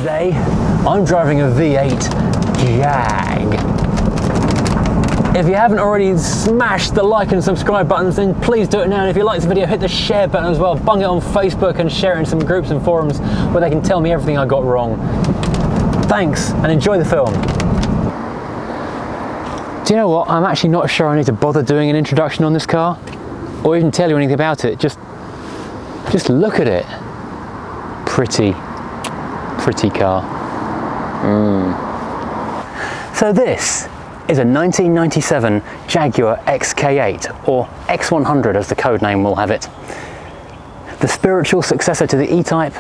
Today, I'm driving a V8 Jag. If you haven't already smashed the like and subscribe buttons, then please do it now. And if you like this video, hit the share button as well. Bung it on Facebook and share it in some groups and forums where they can tell me everything I got wrong. Thanks, and enjoy the film. Do you know what? I'm actually not sure I need to bother doing an introduction on this car, or even tell you anything about it. Just look at it. Pretty car. So this is a 1997 Jaguar XK8, or X100 as the code name will have it. The spiritual successor to the E-Type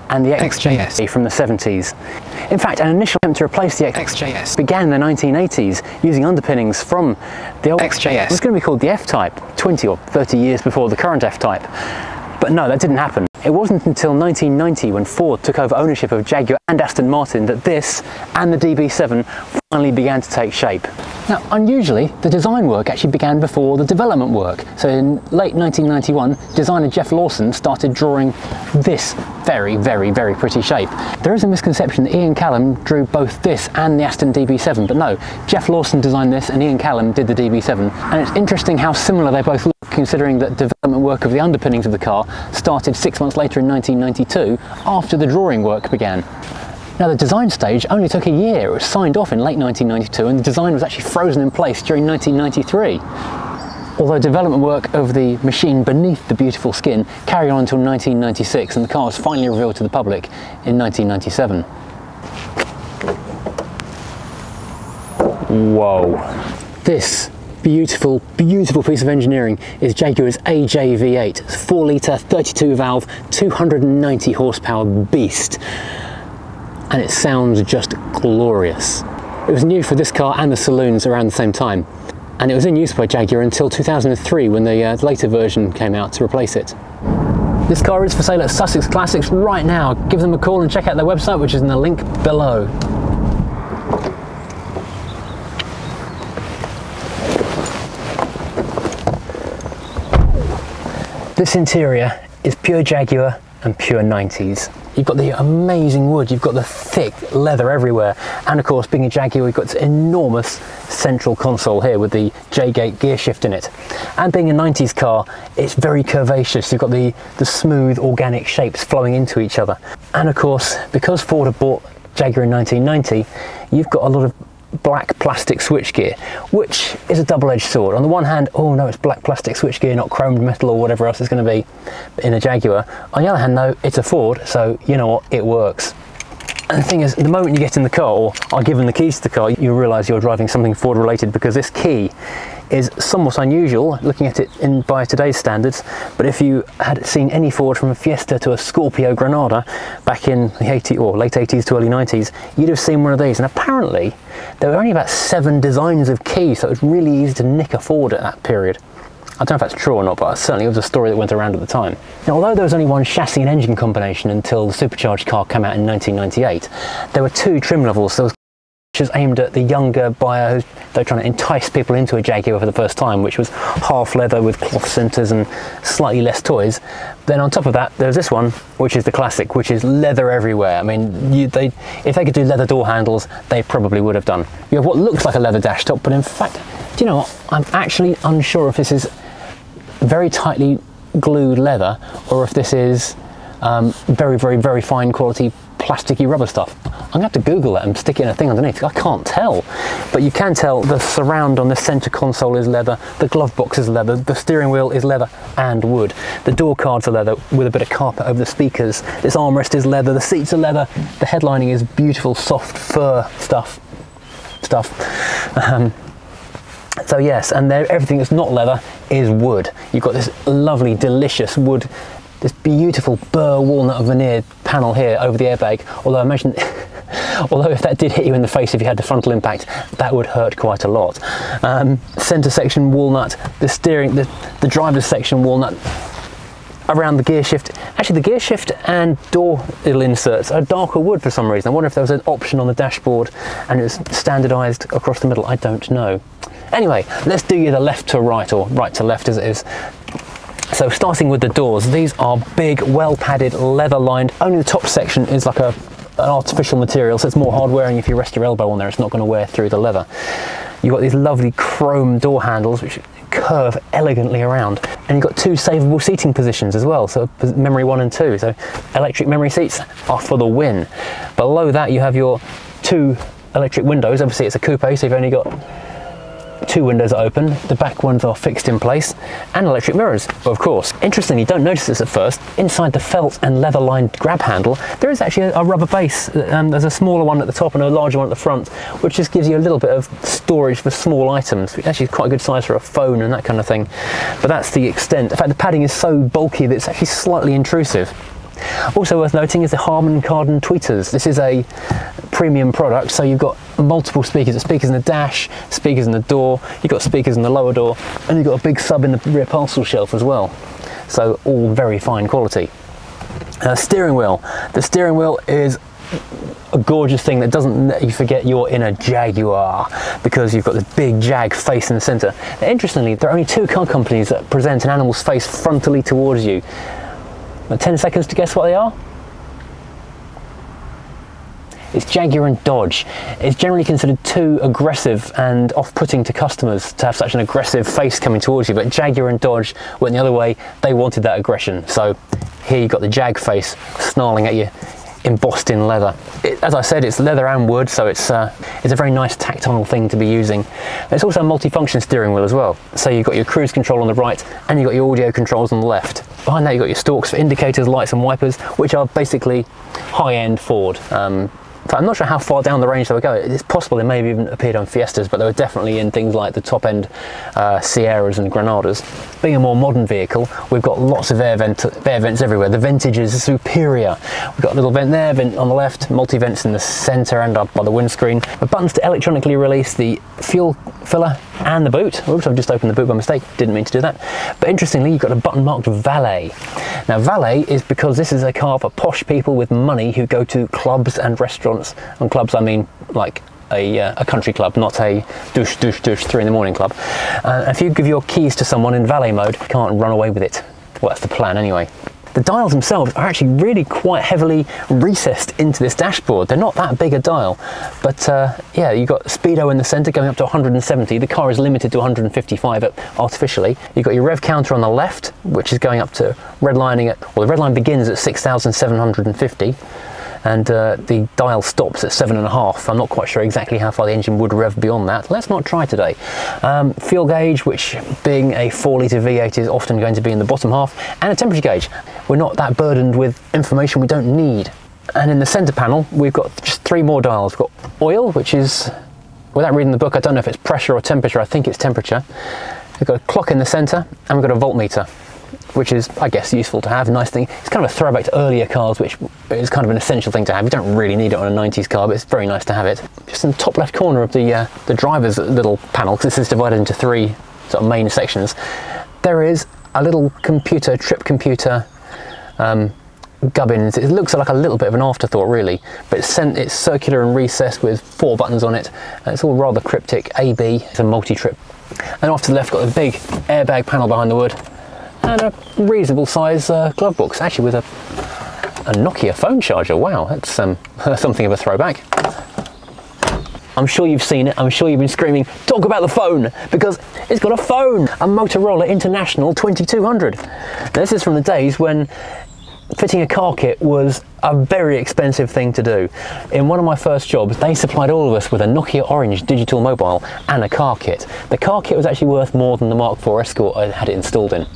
and the XJS from the 70s. In fact, an initial attempt to replace the XJS began in the 1980s using underpinnings from the old XJS. It was going to be called the F-Type 20 or 30 years before the current F-Type. But no, that didn't happen. It wasn't until 1990 when Ford took over ownership of Jaguar and Aston Martin that this and the DB7 finally began to take shape. Now, unusually, the design work actually began before the development work. So in late 1991, designer Jeff Lawson started drawing this very pretty shape. There is a misconception that Ian Callum drew both this and the Aston DB7, but no, Jeff Lawson designed this and Ian Callum did the DB7. And it's interesting how similar they both look, considering that development work of the underpinnings of the car started 6 months later in 1992 after the drawing work began. Now, the design stage only took a year. It was signed off in late 1992 and the design was actually frozen in place during 1993. Although development work of the machine beneath the beautiful skin carried on until 1996 and the car was finally revealed to the public in 1997. Whoa. This beautiful piece of engineering is Jaguar's AJ-V8. It's a 4-litre, 32-valve, 290 horsepower beast. And it sounds just glorious. It was new for this car and the saloons around the same time, and it was in use by Jaguar until 2003 when the later version came out to replace it. This car is for sale at Sussex Classics right now. Give them a call and check out their website, which is in the link below. This interior is pure Jaguar and pure 90s. You've got the amazing wood, you've got the thick leather everywhere, and of course, being a Jaguar, we've got this enormous central console here with the J-gate gear shift in it. And being a 90s car, it's very curvaceous. You've got the smooth organic shapes flowing into each other. And of course, because Ford had bought Jaguar in 1990, you've got a lot of black plastic switchgear, which is a double-edged sword. On the one hand, oh no, it's black plastic switchgear, not chromed metal or whatever else it's going to be in a Jaguar. On the other hand, no, it's a Ford, so you know what, it works. And the thing is, the moment you get in the car, or are given the keys to the car, you realise you're driving something Ford related, because this key is somewhat unusual looking at it by today's standards. But if you had seen any Ford from a Fiesta to a Scorpio Granada back in the late 80s to early 90s, you'd have seen one of these. And apparently there were only about 7 designs of keys, so it was really easy to nick a Ford at that period. I don't know if that's true or not, but certainly it was a story that went around at the time. Now, although there was only one chassis and engine combination until the supercharged car came out in 1998, there were 2 trim levels. There was which was aimed at the younger buyer who's they're trying to entice people into a Jaguar for the first time, which was half leather with cloth centres and slightly less toys. Then on top of that, there's this one, which is the classic, which is leather everywhere. I mean, if they could do leather door handles, they probably would have done. You have what looks like a leather dash top, but in fact, do you know what? I'm actually unsure if this is very tightly glued leather or if this is very fine quality plasticky rubber stuff. I'm gonna have to Google that and stick it in a thing underneath. I can't tell, but you can tell the surround on the center console is leather, the glove box is leather, the steering wheel is leather and wood, the door cards are leather with a bit of carpet over the speakers, this armrest is leather, the seats are leather, the headlining is beautiful soft fur stuff. So yes, and everything that's not leather is wood. You've got this lovely delicious wood, this beautiful burr walnut veneer panel here over the airbag, although I imagine although if that did hit you in the face if you had the frontal impact, that would hurt quite a lot. Center section walnut, the driver's section walnut, around the gear shift. Actually, the gear shift and door little inserts are darker wood for some reason. I wonder if there was an option on the dashboard and it's standardized across the middle. I don't know. Anyway, let's do either left to right or right to left as it is. So starting with the doors, these are big, well padded, leather lined. Only the top section is like a an artificial material, so it's more hard wearing. If you rest your elbow on there, it's not going to wear through the leather. You've got these lovely chrome door handles which curve elegantly around, and you've got two savable seating positions as well, so memory 1 and 2, so electric memory seats are for the win. Below that you have your 2 electric windows. Obviously it's a coupe, so you've only got 2 windows that open. The back ones are fixed in place, and electric mirrors, of course. Interestingly, you don't notice this at first, inside the felt and leather lined grab handle there is actually a rubber base, and there's a smaller one at the top and a larger one at the front, which just gives you a little bit of storage for small items, which actually is quite a good size for a phone and that kind of thing. But that's the extent. In fact, the padding is so bulky that it's actually slightly intrusive. Also worth noting is the Harman Kardon tweeters. This is a premium product, so you've got multiple speakers. Speakers in the dash, speakers in the door, you've got speakers in the lower door, and you've got a big sub in the rear parcel shelf as well. So all very fine quality. Steering wheel. The steering wheel is a gorgeous thing that doesn't let you forget you're in a Jaguar, because you've got the big Jag face in the centre. Now, interestingly, there are only 2 car companies that present an animal's face frontally towards you. 10 seconds to guess what they are? It's Jaguar and Dodge. It's generally considered too aggressive and off-putting to customers to have such an aggressive face coming towards you, but Jaguar and Dodge went the other way. They wanted that aggression, so here you got the Jag face snarling at you, embossed in leather. As I said, it's leather and wood, so it's a very nice tactile thing to be using. It's also a multifunction steering wheel as well, so you've got your cruise control on the right and you've got your audio controls on the left. Behind that you've got your stalks for indicators, lights and wipers, which are basically high-end Ford. In fact, I'm not sure how far down the range they would go. It's possible they may have even appeared on Fiestas, but they were definitely in things like the top-end Sierras and Granadas. Being a more modern vehicle, we've got lots of air vents everywhere. The ventage is superior. We've got a little vent there, vent on the left, multi-vents in the centre and up by the windscreen. The buttons to electronically release the fuel filler and the boot. Oops, I've just opened the boot by mistake. Didn't mean to do that. But interestingly, you've got a button marked Valet. Now, Valet is because this is a car for posh people with money who go to clubs and restaurants. And clubs, I mean like a country club, not a douche 3 in the morning club. If you give your keys to someone in valet mode, you can't run away with it. Well, that's the plan anyway. The dials themselves are actually really quite heavily recessed into this dashboard. They're not that big a dial, but yeah, you've got speedo in the centre going up to 170. The car is limited to 155 artificially. You've got your rev counter on the left, which is going up to redlining at, well, the red line begins at 6,750. And the dial stops at 7.5. I'm not quite sure exactly how far the engine would rev beyond that. Let's not try today. Fuel gauge, which being a 4-litre V8 is often going to be in the bottom half, and a temperature gauge. We're not that burdened with information we don't need. And in the centre panel, we've got just 3 more dials. We've got oil, which is, without reading the book, I don't know if it's pressure or temperature. I think it's temperature. We've got a clock in the centre, and we've got a voltmeter, which is, I guess, useful to have. A nice thing. It's kind of a throwback to earlier cars, which is kind of an essential thing to have. You don't really need it on a 90s car, but it's very nice to have it. Just in the top left corner of the driver's little panel, because this is divided into 3 sort of main sections, there is a little computer, trip computer gubbins. It looks like a little bit of an afterthought, really, but it's circular and recessed with 4 buttons on it, and it's all rather cryptic. AB, it's a multi-trip. And off to the left, got a big airbag panel behind the hood, and a reasonable size glove box, actually with a Nokia phone charger. Wow, that's something of a throwback. I'm sure you've seen it. I'm sure you've been screaming, talk about the phone, because it's got a phone, a Motorola International 2200. Now, this is from the days when fitting a car kit was a very expensive thing to do. In one of my first jobs, they supplied all of us with a Nokia Orange digital mobile and a car kit. The car kit was actually worth more than the Mark IV Escort I had it installed in.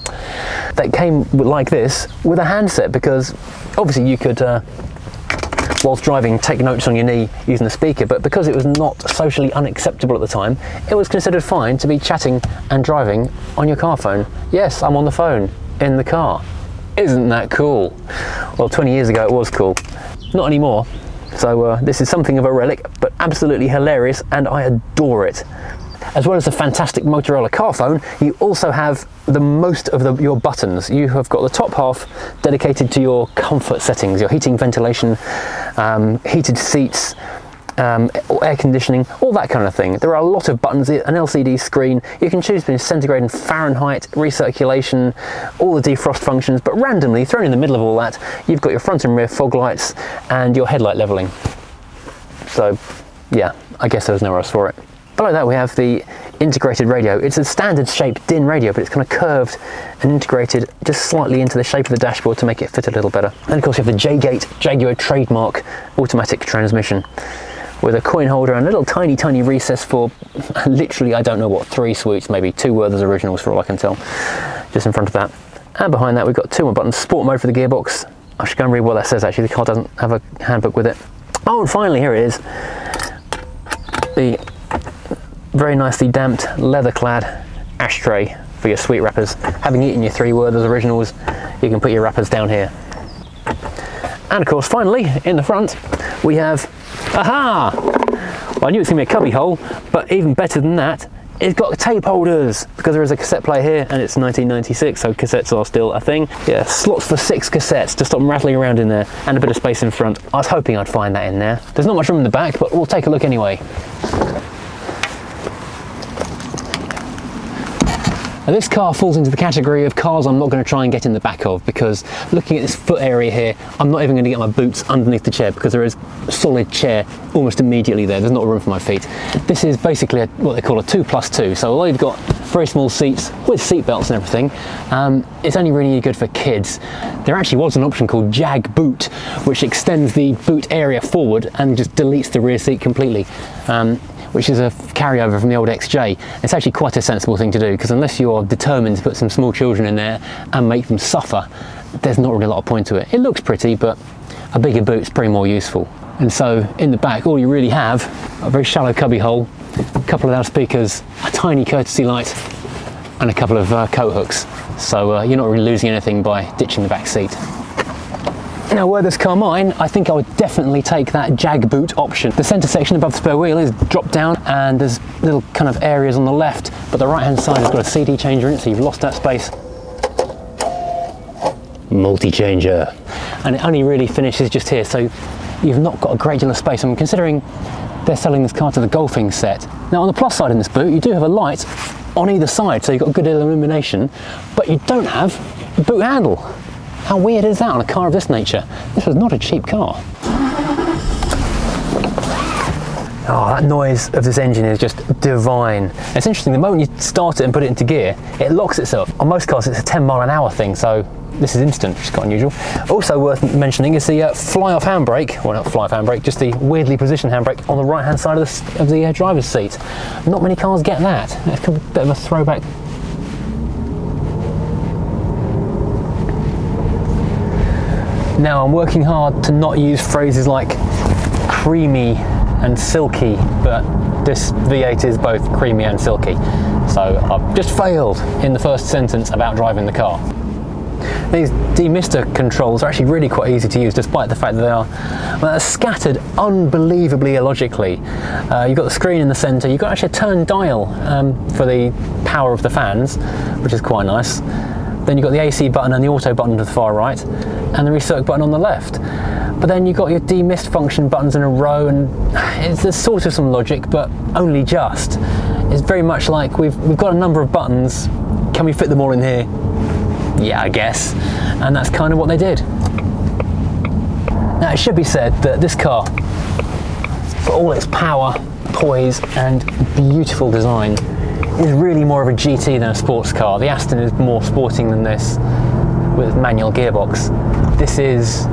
That came like this with a handset, because obviously you could, whilst driving, take notes on your knee using the speaker, but because it was not socially unacceptable at the time, it was considered fine to be chatting and driving on your car phone. Yes, I'm on the phone in the car. Isn't that cool? Well, 20 years ago it was cool. Not anymore. So this is something of a relic, but absolutely hilarious, and I adore it. As well as a fantastic Motorola car phone, you also have the most of your buttons. You have got the top half dedicated to your comfort settings, your heating, ventilation, heated seats, air conditioning, all that kind of thing. There are a lot of buttons, an LCD screen. You can choose between centigrade and Fahrenheit, recirculation, all the defrost functions, but randomly thrown in the middle of all that, you've got your front and rear fog lights and your headlight leveling. So yeah, I guess there was nowhere else for it. Below that we have the integrated radio. It's a standard shaped DIN radio, but it's kind of curved and integrated just slightly into the shape of the dashboard to make it fit a little better. And of course you have the Jaguar trademark automatic transmission with a coin holder and a little tiny recess for literally, I don't know what, 3 sweets, maybe 2 Werther's originals for all I can tell, just in front of that. And behind that we've got 2 more buttons, sport mode for the gearbox. I should go and read what that says actually, the car doesn't have a handbook with it. Oh, and finally here it is, the very nicely damped leather-clad ashtray for your sweet wrappers. Having eaten your 3 Werther's originals, you can put your wrappers down here. And of course, finally, in the front, we have, aha! Well, I knew it was going to be a cubby hole, but even better than that, it's got tape holders, because there is a cassette player here, and it's 1996, so cassettes are still a thing. Yeah, slots for 6 cassettes to stop them rattling around in there, and a bit of space in front. I was hoping I'd find that in there. There's not much room in the back, but we'll take a look anyway. Now, this car falls into the category of cars I'm not going to try and get in the back of, because looking at this foot area here, I'm not even going to get my boots underneath the chair because there is a solid chair almost immediately there. There's not room for my feet. This is basically what they call a 2+2. So although you've got very small seats with seat belts and everything, it's only really good for kids. There actually was an option called Jag Boot, which extends the boot area forward and just deletes the rear seat completely. Which is a carryover from the old XJ. It's actually quite a sensible thing to do, because unless you're determined to put some small children in there and make them suffer, there's not really a lot of point to it. It looks pretty, but a bigger boot's pretty more useful. And so in the back, all you really have, a very shallow cubby hole, a couple of loudspeakers, a tiny courtesy light, and a couple of coat hooks. So you're not really losing anything by ditching the back seat. Now, were this car mine, I think I would definitely take that Jag Boot option. The centre section above the spare wheel is dropped down, and there's little kind of areas on the left, but the right hand side has got a CD changer in it, so you've lost that space. Multi-changer. And it only really finishes just here, so you've not got a great deal of space. I'm considering they're selling this car to the golfing set. Now, on the plus side in this boot, you do have a light on either side, so you've got good illumination, but you don't have a boot handle. How weird is that on a car of this nature? This was not a cheap car. Oh, that noise of this engine is just divine. It's interesting, the moment you start it and put it into gear, it locks itself. On most cars, it's a 10-mile-an-hour thing, so this is instant, which is quite unusual. Also worth mentioning is the fly-off handbrake, well, not fly-off handbrake, just the weirdly positioned handbrake on the right-hand side of the driver's seat. Not many cars get that. It's a bit of a throwback. Now, I'm working hard to not use phrases like creamy and silky, but this V8 is both creamy and silky. So I've just failed in the first sentence about driving the car. These demister controls are actually really quite easy to use, despite the fact that they are scattered unbelievably illogically. You've got the screen in the centre, you've got actually a turn dial for the power of the fans, which is quite nice. Then you've got the AC button and the auto button to the far right, and the recirc button on the left. But then you've got your demist function buttons in a row, and there's sort of some logic, but only just. It's very much like we've got a number of buttons, can we fit them all in here? Yeah, I guess. And that's kind of what they did. Now, it should be said that this car, for all its power, poise, and beautiful design, is really more of a GT than a sports car. The Aston is more sporting than this, with manual gearbox. This is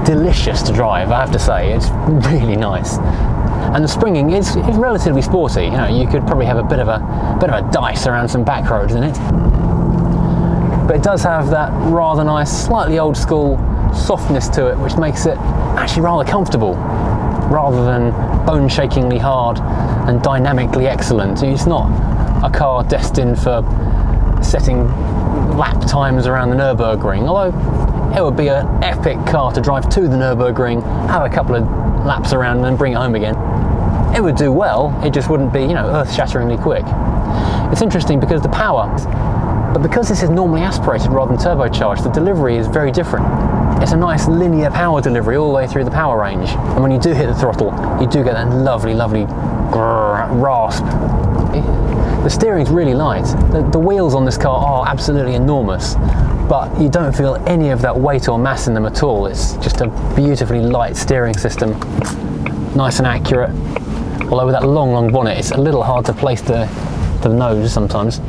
delicious to drive, I have to say. It's really nice. And the springing is relatively sporty. You know, you could probably have a bit of a dice around some back roads in it. But it does have that rather nice, slightly old school softness to it, which makes it actually rather comfortable, rather than bone-shakingly hard and dynamically excellent. It's not a car destined for setting lap times around the Nürburgring, although it would be an epic car to drive to the Nürburgring, have a couple of laps around and then bring it home again. It would do well, it just wouldn't be, you know, earth-shatteringly quick. It's interesting because the power But because this is normally aspirated rather than turbocharged, the delivery is very different. It's a nice linear power delivery all the way through the power range. And when you do hit the throttle, you do get that lovely, lovely rasp. The steering's really light. The wheels on this car are absolutely enormous, but you don't feel any of that weight or mass in them at all. It's just a beautifully light steering system, nice and accurate. Although with that long, long bonnet, it's a little hard to place the nose sometimes.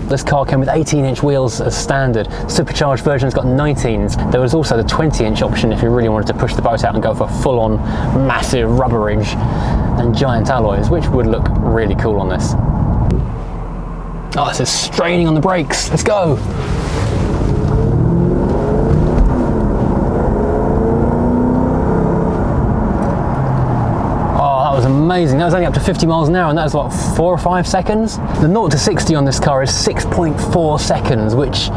This car came with 18-inch wheels as standard. Supercharged version's got 19s. There was also the 20-inch option if you really wanted to push the boat out and go for full-on massive rubberage and giant alloys, which would look really cool on this. Oh, this is straining on the brakes. Let's go. That was amazing. That was only up to 50 miles an hour, and that was what, 4 or 5 seconds? The 0 to 60 on this car is 6.4 seconds, which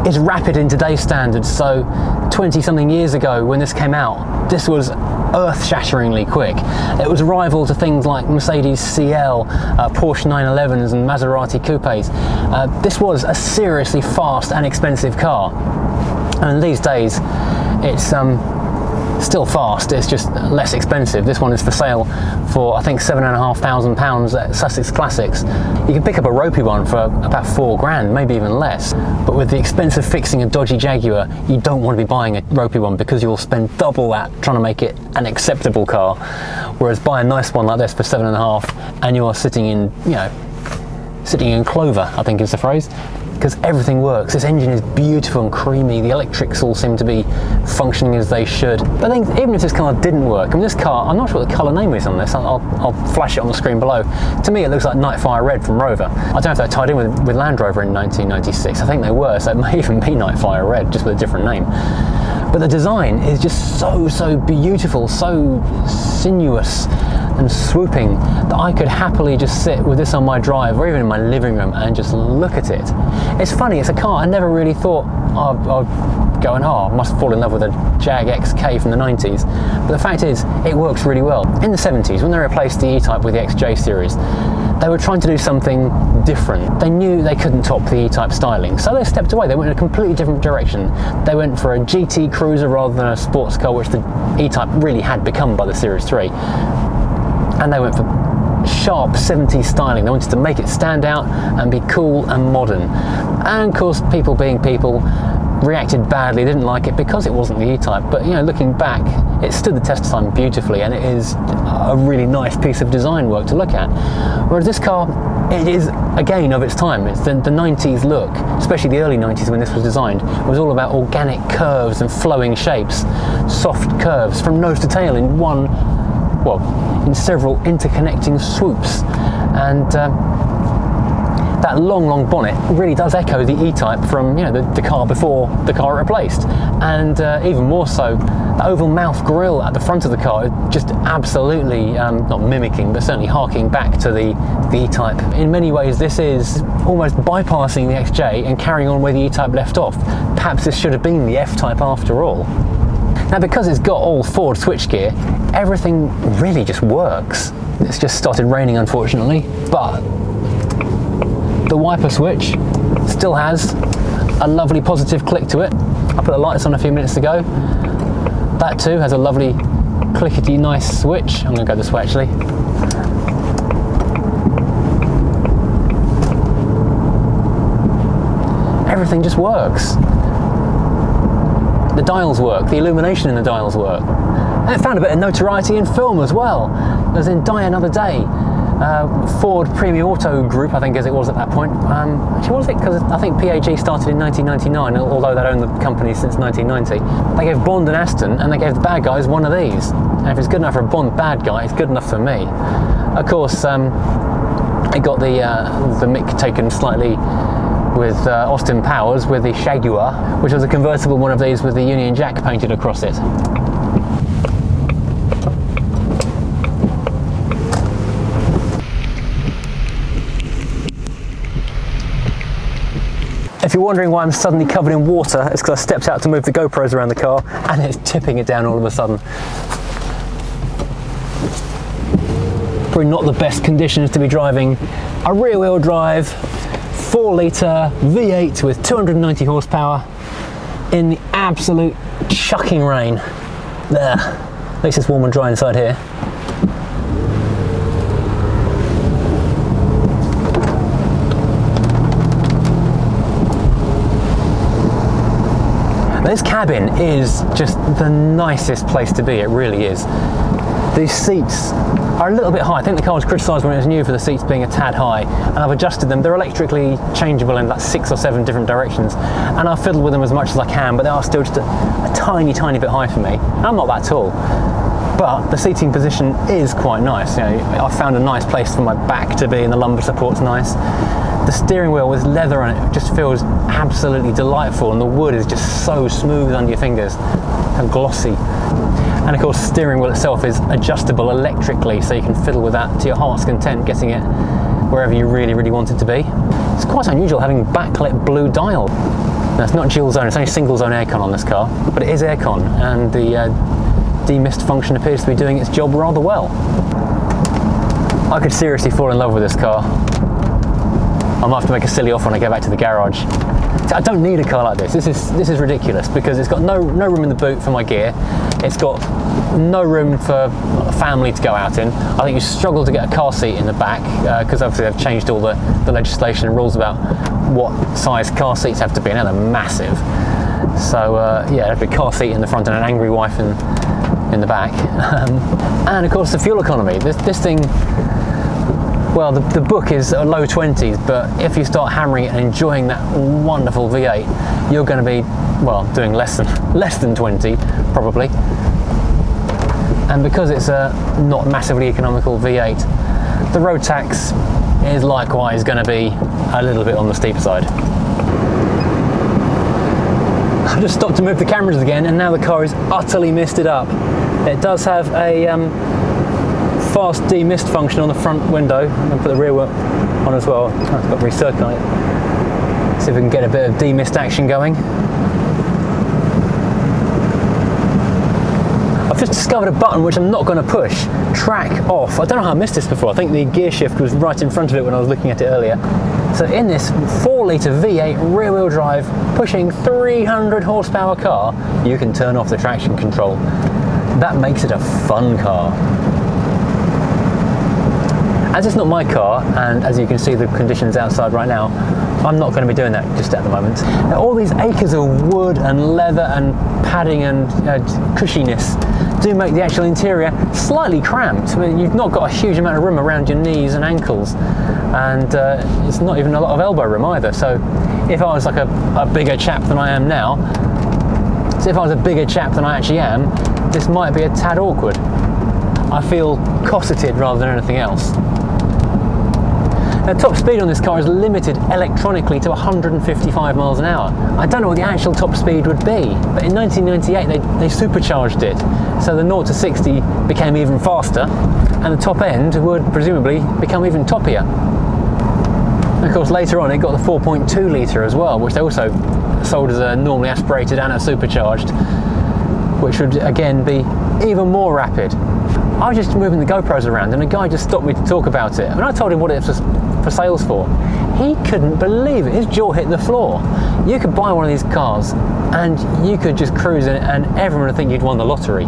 is rapid in today's standards. So 20 something years ago when this came out, this was earth-shatteringly quick. It was a rival to things like Mercedes CL, Porsche 911s and Maserati coupes. This was a seriously fast and expensive car. And these days, it's still fast, it's just less expensive. This one is for sale for, I think, £7,500 at Sussex Classics. You can pick up a ropey one for about 4 grand, maybe even less. But with the expense of fixing a dodgy Jaguar, you don't want to be buying a ropey one because you'll spend double that trying to make it an acceptable car. Whereas buy a nice one like this for 7.5 and you are sitting in, you know, sitting in clover, I think is the phrase. Because everything works. This engine is beautiful and creamy. The electrics all seem to be functioning as they should. But I think even if this car didn't work, I mean, this car, I'm not sure what the colour name is on this. I'll flash it on the screen below. To me, it looks like Nightfire Red from Rover. I don't know if they're tied in with Land Rover in 1996. I think they were, so it may even be Nightfire Red, just with a different name. But the design is just so beautiful, so sinuous and swooping that I could happily just sit with this on my drive or even in my living room and just look at it. It's funny, it's a car I never really thought I'd go and, I must fall in love with a Jag XK from the 90s. But the fact is, it works really well. In the 70s, when they replaced the E-Type with the XJ series, they were trying to do something different. They knew they couldn't top the E-Type styling, so they stepped away. They went in a completely different direction. They went for a GT cruiser rather than a sports car, which the E-Type really had become by the Series 3. And they went for sharp 70s styling. They wanted to make it stand out and be cool and modern. And of course, people being people, reacted badly, didn't like it because it wasn't the E-Type. But you know, looking back, it stood the test of time beautifully, and it is a really nice piece of design work to look at. Whereas this car, it is again of its time. It's the 90s look, especially the early 90s when this was designed. It was all about organic curves and flowing shapes, soft curves from nose to tail in one, well, in several interconnecting swoops. And that long bonnet really does echo the E-Type from, you know, the car before the car it replaced. And even more so, the oval mouth grille at the front of the car, just absolutely, not mimicking, but certainly harking back to the E-Type. In many ways, this is almost bypassing the XJ and carrying on where the E-Type left off. Perhaps this should have been the F-Type after all. Now, because it's got all Ford switchgear, everything really just works. It's just started raining, unfortunately, but the wiper switch still has a lovely positive click to it. I put the lights on a few minutes ago. That too has a lovely clickety nice switch. I'm going to go this way actually. Everything just works. The dials work, the illumination in the dials work. And it found a bit of notoriety in film as well. As in Die Another Day. Ford Premium Auto Group, I think as it was at that point. Actually, was it? Because I think PAG started in 1999, although they'd owned the company since 1990. They gave Bond and Aston, and they gave the bad guys one of these. And if it's good enough for a Bond bad guy, it's good enough for me. Of course, it got the mick taken slightly with Austin Powers with the Jaguar, which was a convertible one of these with the Union Jack painted across it. If you're wondering why I'm suddenly covered in water, it's because I stepped out to move the GoPros around the car and it's tipping it down all of a sudden. Probably not the best conditions to be driving a rear-wheel drive 4 litre V8 with 290 horsepower in the absolute chucking rain. There, at least it's warm and dry inside here. This cabin is just the nicest place to be, it really is. These seats are a little bit high. I think the car was criticised when it was new for the seats being a tad high, and I've adjusted them. They're electrically changeable in like 6 or 7 different directions, and I've fiddled with them as much as I can, but they are still just a tiny, tiny bit high for me. And I'm not that tall, but the seating position is quite nice. You know, I've found a nice place for my back to be, and the lumbar support's nice. The steering wheel with leather on it just feels absolutely delightful, and the wood is just so smooth under your fingers and glossy. And of course the steering wheel itself is adjustable electrically, so you can fiddle with that to your heart's content, getting it wherever you really, really want it to be. It's quite unusual having backlit blue dial. Now, it's not dual zone, it's only single zone aircon on this car, but it is aircon, and the demist function appears to be doing its job rather well. I could seriously fall in love with this car. I might have to make a silly offer when I go back to the garage. I don't need a car like this. This is ridiculous, because it's got no room in the boot for my gear. It's got no room for a family to go out in. I think you struggle to get a car seat in the back, because obviously they've changed all the legislation and rules about what size car seats have to be. Now they're massive. So yeah, there'd be a car seat in the front and an angry wife in the back. And of course the fuel economy. This thing, well, the book is low 20s, but if you start hammering it and enjoying that wonderful V8, you're going to be, well, doing less than 20 probably. And because it's a not massively economical V8, the road tax is likewise going to be a little bit on the steep side. I just stopped to move the cameras again, and now the car is utterly misted up. It does have a fast demist function on the front window. I'm going to put the rear one on as well. I've got to recirculate it. See if we can get a bit of demist action going. I've just discovered a button which I'm not going to push. Track off. I don't know how I missed this before. I think the gear shift was right in front of it when I was looking at it earlier. So in this 4 litre V8 rear wheel drive pushing 300 horsepower car, you can turn off the traction control. That makes it a fun car. As it's not my car, and as you can see the conditions outside right now, I'm not going to be doing that just at the moment. Now, all these acres of wood and leather and padding and cushiness do make the actual interior slightly cramped. I mean, you've not got a huge amount of room around your knees and ankles, and it's not even a lot of elbow room either. So if I was like a bigger chap than I am now, so if I was a bigger chap than I actually am, this might be a tad awkward. I feel cosseted rather than anything else. Now, top speed on this car is limited electronically to 155 miles an hour. I don't know what the actual top speed would be, but in 1998 they supercharged it, so the 0 to 60 became even faster, and the top end would presumably become even toppier. And of course later on it got the 4.2 litre as well, which they also sold as a normally aspirated and a supercharged, which would again be even more rapid. I was just moving the GoPros around and a guy just stopped me to talk about it, and I told him what it was for sales for. He couldn't believe it. His jaw hit the floor. You could buy one of these cars and you could just cruise in it and everyone would think you'd won the lottery.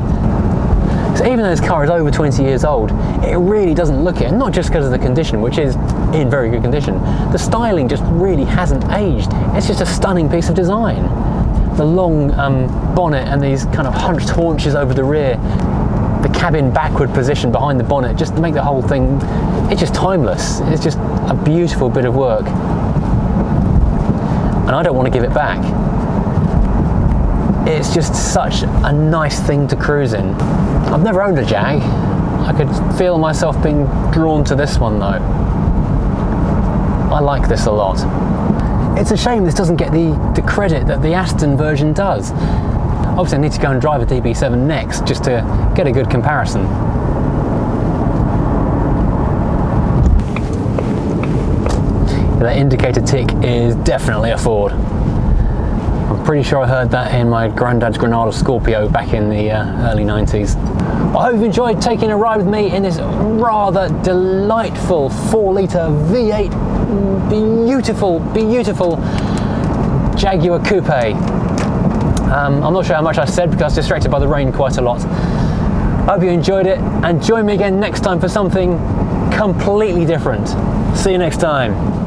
So even though this car is over 20 years old, it really doesn't look it, and not just because of the condition, which is in very good condition. The styling just really hasn't aged. It's just a stunning piece of design. The long bonnet and these kind of hunched haunches over the rear, the cabin backward position behind the bonnet, just to make the whole thing, it's just timeless. It's just a beautiful bit of work. And I don't want to give it back. It's just such a nice thing to cruise in. I've never owned a Jag. I could feel myself being drawn to this one though. I like this a lot. It's a shame this doesn't get the credit that the Aston version does. Obviously I need to go and drive a DB7 next just to get a good comparison. That indicator tick is definitely a Ford. I'm pretty sure I heard that in my granddad's Granada Scorpio back in the early 90s. I hope you've enjoyed taking a ride with me in this rather delightful 4 litre V8 beautiful, beautiful Jaguar coupe. I'm not sure how much I said because I was distracted by the rain quite a lot. I hope you enjoyed it, and join me again next time for something completely different. See you next time.